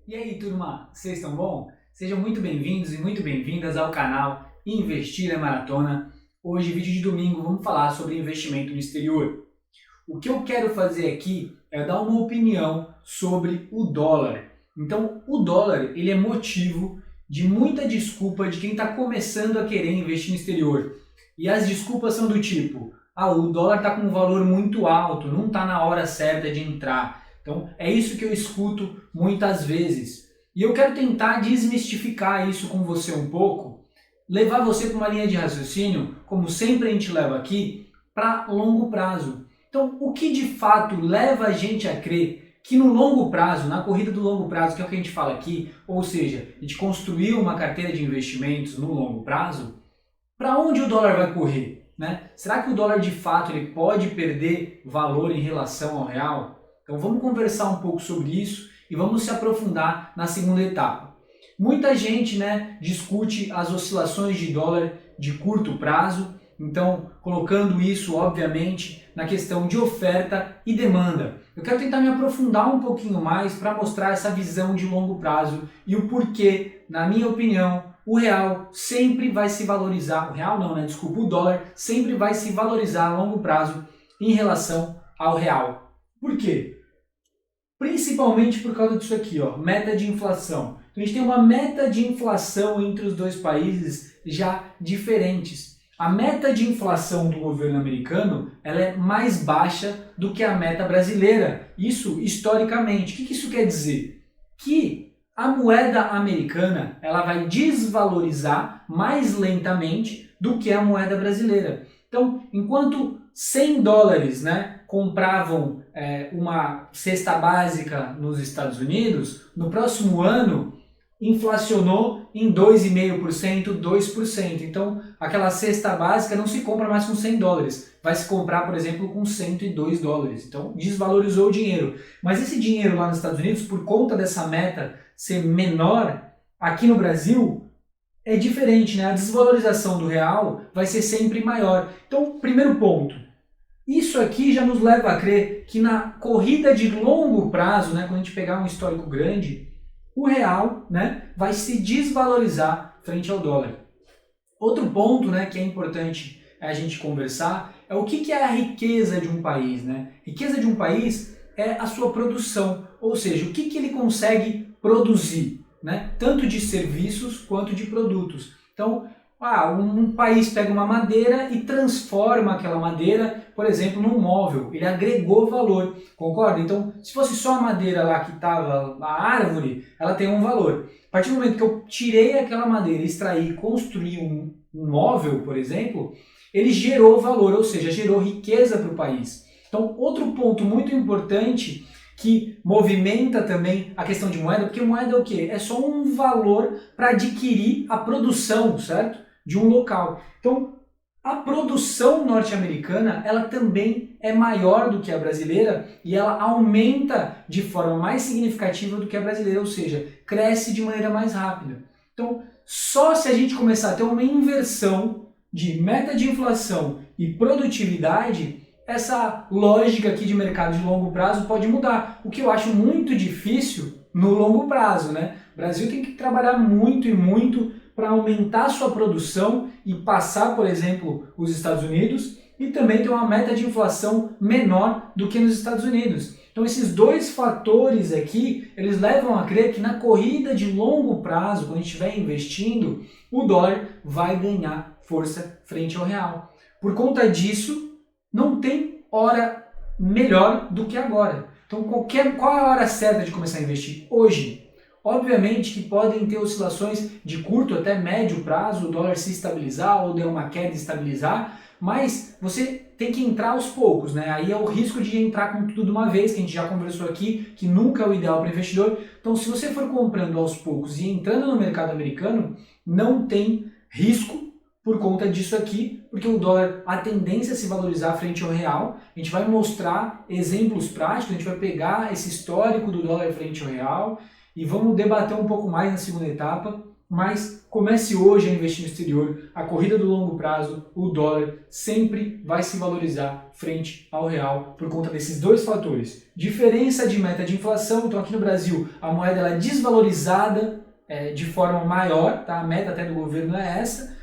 E aí, turma, vocês estão bom? Sejam muito bem-vindos e muito bem-vindas ao canal Investir é Maratona. Hoje, vídeo de domingo, vamos falar sobre investimento no exterior. O que eu quero fazer aqui é dar uma opinião sobre o dólar. Então, o dólar ele é motivo de muita desculpa de quem está começando a querer investir no exterior. E as desculpas são do tipo, o dólar está com um valor muito alto, não está na hora certa de entrar. Então, é isso que eu escuto muitas vezes. E eu quero tentar desmistificar isso com você um pouco, levar você para uma linha de raciocínio, como sempre a gente leva aqui, para longo prazo. Então, o que de fato leva a gente a crer que no longo prazo, na corrida do longo prazo, que é o que a gente fala aqui, ou seja, a gente construir uma carteira de investimentos no longo prazo, para onde o dólar vai correr? Né? Será que o dólar de fato ele pode perder valor em relação ao real? Então vamos conversar um pouco sobre isso e vamos se aprofundar na segunda etapa. Muita gente discute as oscilações de dólar de curto prazo, então colocando isso obviamente na questão de oferta e demanda. Eu quero tentar me aprofundar um pouquinho mais para mostrar essa visão de longo prazo e o porquê, na minha opinião, o real sempre vai se valorizar, o dólar sempre vai se valorizar a longo prazo em relação ao real. Por quê? Principalmente por causa disso aqui, meta de inflação. Então a gente tem uma meta de inflação entre os dois países já diferentes. A meta de inflação do governo americano ela é mais baixa do que a meta brasileira. Isso historicamente. O que isso quer dizer? Que a moeda americana ela vai desvalorizar mais lentamente do que a moeda brasileira. Então, enquanto 100 dólares compravam uma cesta básica nos Estados Unidos, no próximo ano inflacionou em 2,5%, 2%. Então, aquela cesta básica não se compra mais com 100 dólares. Vai se comprar, por exemplo, com 102 dólares. Então, desvalorizou o dinheiro. Mas esse dinheiro lá nos Estados Unidos, por conta dessa meta ser menor, aqui no Brasil é diferente, A desvalorização do real vai ser sempre maior. Então, primeiro ponto. Isso aqui já nos leva a crer que na corrida de longo prazo, quando a gente pegar um histórico grande, o real vai se desvalorizar frente ao dólar. Outro ponto que é importante a gente conversar é o que é a riqueza de um país. Riqueza de um país é a sua produção, ou seja, o que ele consegue produzir, tanto de serviços quanto de produtos. Então, um país pega uma madeira e transforma aquela madeira, por exemplo, num móvel. Ele agregou valor, concorda? Então, se fosse só a madeira lá que estava, a árvore, ela tem um valor. A partir do momento que eu tirei aquela madeira, extraí e construí um móvel, por exemplo, ele gerou valor, ou seja, gerou riqueza para o país. Então, outro ponto muito importante que movimenta também a questão de moeda, porque moeda é o quê? É só um valor para adquirir a produção, certo? De um local. Então, a produção norte-americana, ela também é maior do que a brasileira e ela aumenta de forma mais significativa do que a brasileira, ou seja, cresce de maneira mais rápida. Então, só se a gente começar a ter uma inversão de meta de inflação e produtividade, essa lógica aqui de mercado de longo prazo pode mudar, o que eu acho muito difícil no longo prazo, O Brasil tem que trabalhar muito e muito para aumentar sua produção e passar, por exemplo, os Estados Unidos e também ter uma meta de inflação menor do que nos Estados Unidos. Então esses dois fatores aqui, eles levam a crer que na corrida de longo prazo, quando a gente estiver investindo, o dólar vai ganhar força frente ao real. Por conta disso, não tem hora melhor do que agora. Então qual é a hora certa de começar a investir? Hoje. Obviamente que podem ter oscilações de curto até médio prazo, o dólar se estabilizar ou der uma queda e estabilizar, mas você tem que entrar aos poucos, Aí é o risco de entrar com tudo de uma vez, que a gente já conversou aqui, que nunca é o ideal para o investidor. Então, se você for comprando aos poucos e entrando no mercado americano, não tem risco por conta disso aqui, porque o dólar, a tendência a se valorizar frente ao real. A gente vai mostrar exemplos práticos, a gente vai pegar esse histórico do dólar frente ao real, e vamos debater um pouco mais na segunda etapa, mas Comece hoje a investir no exterior, a corrida do longo prazo, o dólar sempre vai se valorizar frente ao real por conta desses dois fatores. Diferença de meta de inflação, então aqui no Brasil a moeda ela é desvalorizada de forma maior, tá? A meta até do governo é essa,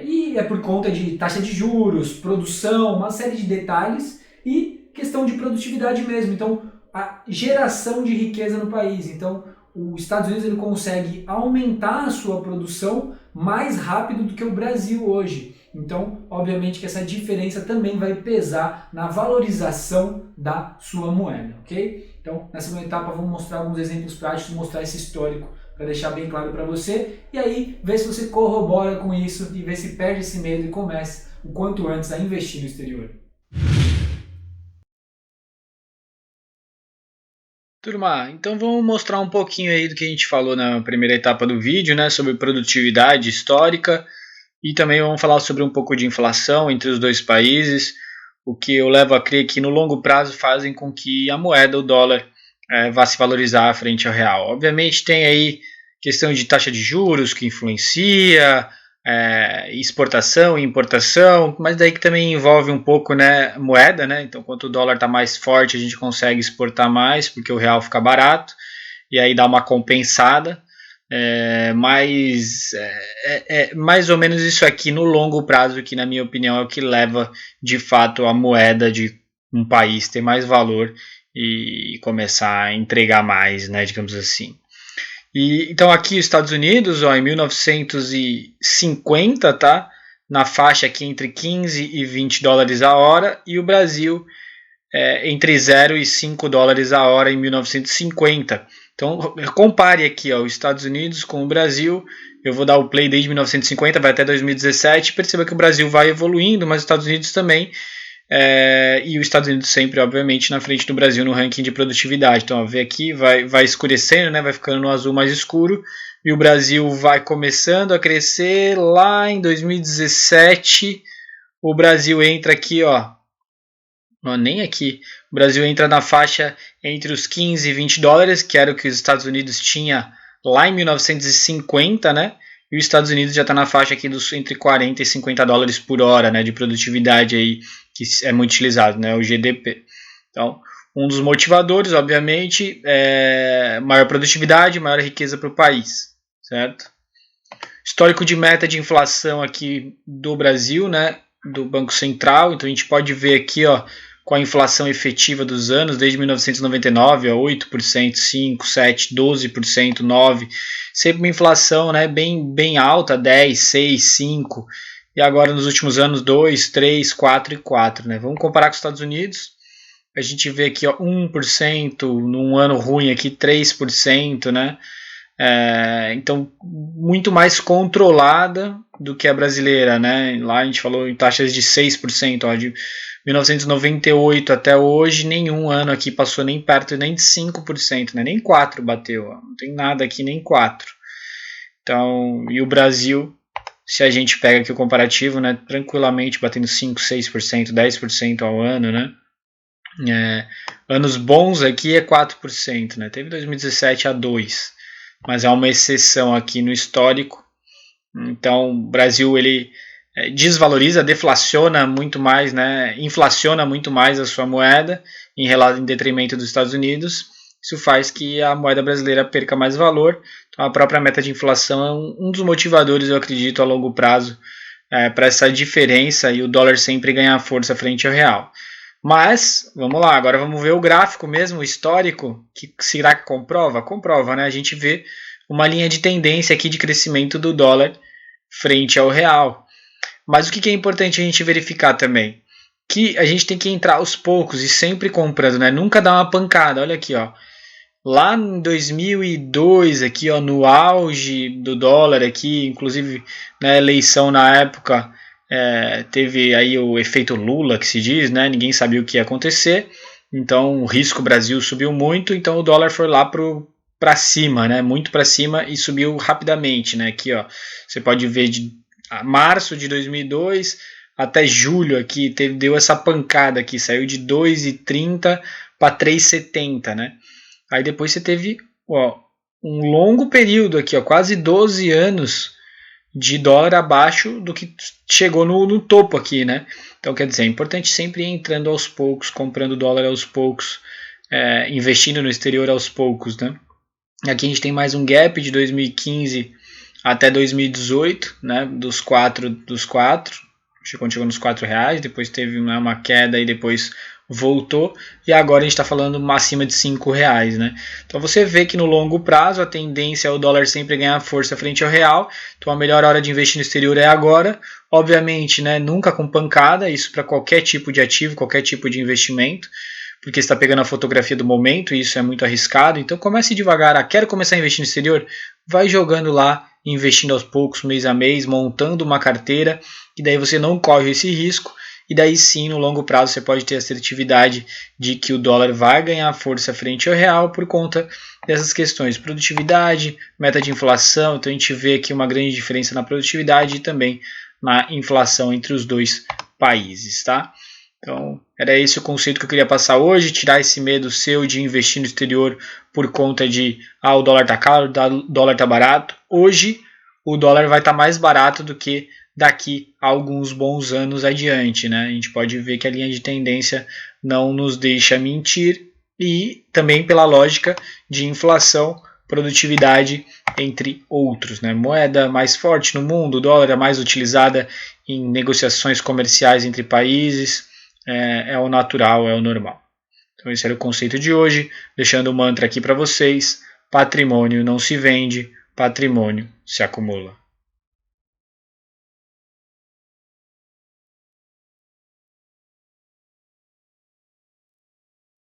e é por conta de taxa de juros, produção, uma série de detalhes e questão de produtividade mesmo, então a geração de riqueza no país. Então os Estados Unidos ele consegue aumentar a sua produção mais rápido do que o Brasil hoje. Então, obviamente que essa diferença também vai pesar na valorização da sua moeda, ok? Então, na segunda etapa, vamos mostrar alguns exemplos práticos, mostrar esse histórico para deixar bem claro para você. E aí, ver se você corrobora com isso e ver se perde esse medo e comece o quanto antes a investir no exterior. Turma, então vamos mostrar um pouquinho aí do que a gente falou na primeira etapa do vídeo, né, sobre produtividade histórica, e também vamos falar sobre um pouco de inflação entre os dois países, o que eu levo a crer que no longo prazo fazem com que a moeda, o dólar, vá se valorizar frente ao real. Obviamente tem aí questão de taxa de juros que influencia, exportação e importação, mas daí que também envolve um pouco, né, moeda, né? Então, quanto o dólar está mais forte, a gente consegue exportar mais, porque o real fica barato, e aí dá uma compensada. Mas mais ou menos isso aqui no longo prazo, que na minha opinião é o que leva de fato a moeda de um país ter mais valor e começar a entregar mais, né, digamos assim. Então aqui os Estados Unidos, ó, em 1950, tá? Na faixa aqui entre 15 e 20 dólares a hora, e o Brasil entre 0 e 5 dólares a hora em 1950. Então compare aqui, ó, os Estados Unidos com o Brasil. Eu vou dar o play desde 1950, vai até 2017. Perceba que o Brasil vai evoluindo, mas os Estados Unidos também. E os Estados Unidos sempre, obviamente, na frente do Brasil no ranking de produtividade. Então, ó, vê aqui, vai escurecendo, né, vai ficando no azul mais escuro, e o Brasil vai começando a crescer. Lá em 2017, o Brasil entra aqui, ó, nem aqui, o Brasil entra na faixa entre os 15 e 20 dólares, que era o que os Estados Unidos tinha lá em 1950, né? E os Estados Unidos já está na faixa aqui dos entre 40 e 50 dólares por hora, né, de produtividade aí, que é muito utilizado, né, o GDP. Então, um dos motivadores, obviamente, é maior produtividade, maior riqueza para o país, certo? Histórico de meta de inflação aqui do Brasil, né, do Banco Central. Então a gente pode ver aqui, ó, com a inflação efetiva dos anos, desde 1999, ó, 8%, 5%, 7%, 12%, 9%, sempre uma inflação, né, bem alta, 10%, 6%, 5%, e agora nos últimos anos 2%, 3%, 4% e 4%. Né? Vamos comparar com os Estados Unidos, a gente vê aqui, ó, 1%, num ano ruim aqui 3%, né? Então, muito mais controlada do que a brasileira, né? Lá a gente falou em taxas de 6%, ó, de 1998 até hoje, nenhum ano aqui passou nem perto nem de 5%, né? Nem 4% bateu, ó. Não tem nada aqui, nem 4%. Então, e o Brasil, se a gente pega aqui o comparativo, né, tranquilamente batendo 5%, 6%, 10% ao ano, né? Anos bons aqui é 4%, né? Teve 2017 a 2%. Mas é uma exceção aqui no histórico. Então, o Brasil ele desvaloriza, deflaciona muito mais, né? Inflaciona muito mais a sua moeda em detrimento dos Estados Unidos. Isso faz que a moeda brasileira perca mais valor. Então, a própria meta de inflação é um dos motivadores, eu acredito, a longo prazo para essa diferença e o dólar sempre ganhar força frente ao real. Mas, vamos lá, agora vamos ver o gráfico mesmo, o histórico, que será que comprova? Comprova, né? A gente vê uma linha de tendência aqui de crescimento do dólar frente ao real. Mas o que é importante a gente verificar também? Que a gente tem que entrar aos poucos e sempre comprando, né? Nunca dar uma pancada, olha aqui, ó. Lá em 2002, aqui, ó, no auge do dólar, aqui, inclusive na eleição na época, teve aí o efeito Lula, que se diz, né? Ninguém sabia o que ia acontecer, então o risco Brasil subiu muito, então o dólar foi lá para cima, né? Muito para cima e subiu rapidamente, né? Aqui, ó, você pode ver de março de 2002 até julho aqui, deu essa pancada aqui, saiu de 2,30 para 3,70, né? Aí depois você teve, ó, um longo período aqui, ó, quase 12 anos de dólar abaixo do que chegou no topo aqui, né? Então, quer dizer, é importante sempre ir entrando aos poucos, comprando dólar aos poucos, investindo no exterior aos poucos, né? Aqui a gente tem mais um gap de 2015 até 2018, né? Dos quatro, chegou nos R$4, depois teve uma queda e depois voltou, e agora a gente está falando acima de R$5, né? Então você vê que no longo prazo a tendência é o dólar sempre ganhar força frente ao real, então a melhor hora de investir no exterior é agora, obviamente, né, nunca com pancada, isso para qualquer tipo de ativo, qualquer tipo de investimento, porque você está pegando a fotografia do momento e isso é muito arriscado, então comece devagar, quero começar a investir no exterior, vai jogando lá, investindo aos poucos, mês a mês, montando uma carteira, e daí você não corre esse risco, e daí sim, no longo prazo, você pode ter a assertividade de que o dólar vai ganhar força frente ao real por conta dessas questões. Produtividade, meta de inflação, então a gente vê aqui uma grande diferença na produtividade e também na inflação entre os dois países, tá? Então, era esse o conceito que eu queria passar hoje, tirar esse medo seu de investir no exterior por conta de o dólar tá caro, o dólar tá barato. Hoje, o dólar vai estar mais barato do que daqui a alguns bons anos adiante, né? A gente pode ver que a linha de tendência não nos deixa mentir e também pela lógica de inflação, produtividade, entre outros, né? Moeda mais forte no mundo, o dólar é mais utilizada em negociações comerciais entre países, é o natural, é o normal. Então esse era o conceito de hoje, deixando o mantra aqui para vocês: patrimônio não se vende, patrimônio se acumula.